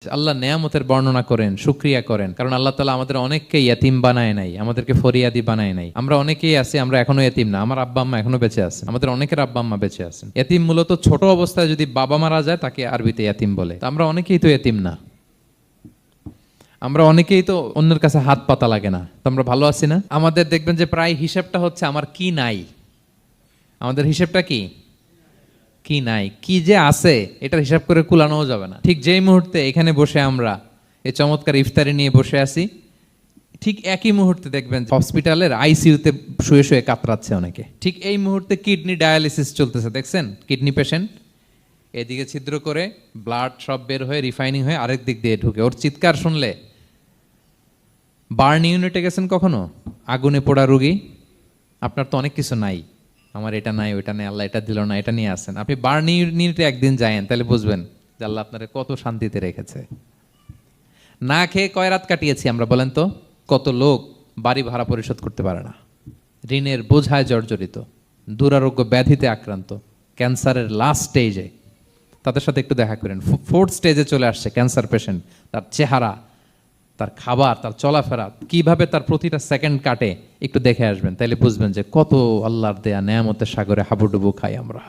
আল্লাহ নেয়ামতের বর্ণনা করেন, শুকরিয়া করেন, কারণ আল্লাহ তাআলা আমাদের অনেককে ইয়াতিম বানায় নাই, আমাদেরকে ফরিয়াদি বানায় নাই। আমরা অনেকেই আছি, আমরা এখনো ইয়াতিম না, আমার আব্বা আম্মা এখনো বেঁচে আছেন, আমাদের অনেকের আব্বা আম্মা বেঁচে আছেন। ইয়াতিম মূলত ছোট অবস্থায় যদি বাবা মারা যায় তাকে আরবিতে ইয়াতিম বলে। তা আমরা অনেকেই তো ইয়াতিম না, আমরা অনেকেই তো অন্যের কাছে হাত পাতা লাগে না। তো আমরা ভালো আছি না? আমাদের দেখবেন যে প্রায় হিসাবটা হচ্ছে আমার কি নাই, আমাদের হিসেবটা কি কি নাই, কি যে আছে এটার হিসাব করে কুলানোও যাবে না। ঠিক যেই মুহূর্তে এখানে বসে আমরা এই চমৎকার ইফতারি নিয়ে বসে আছি, ঠিক একই মুহূর্তে দেখবেন হসপিটালের আইসিইউতে শুয়ে শুয়ে কাতরাচ্ছে অনেকে। ঠিক এই মুহূর্তে কিডনি ডায়ালিসিস চলতেছে, দেখছেন? কিডনি পেশেন্ট এদিকে ছিদ্র করে ব্লাড সব বের হয়ে রিফাইনিং হয়ে আরেক দিক দিয়ে ঢুকে, ওর চিৎকার শুনলে। বার্ন ইউনিটে গেছেন কখনো? আগুনে পোড়া রুগী, আপনার তো অনেক কিছু নাই, আমার এটা নাই ওইটা নাই, আল্লাহ এটা দিল না, এটা নিয়ে আসেন। আপনি বার্ন ইউনিটে একদিন যায়েন, তাহলে বুঝবেন যে আল্লাহ আপনারে কত শান্তিতে রেখেছে। না খেয়ে কয় রাত কাটিয়েছি আমরা, বলেন তো? কত লোক বাড়ি ভাড়া পরিশোধ করতে পারে না, ঋণের বোঝায় জর্জরিত, দুরারোগ্য ব্যাধিতে আক্রান্ত, ক্যান্সারের লাস্ট স্টেজে। তাদের সাথে একটু দেখা করেন, ফোর্থ স্টেজে চলে আসছে ক্যান্সার পেশেন্ট। তার চেহারা, তার খাবার, তার চলাফেরা, কিভাবে তার প্রতিটা সেকেন্ড কাটে, একটু দেখে আসবেন, তাইলে বুঝবেন যে কত আল্লাহর দেয়া নেয়ামতের সাগরে হাবুডুবু খাই আমরা।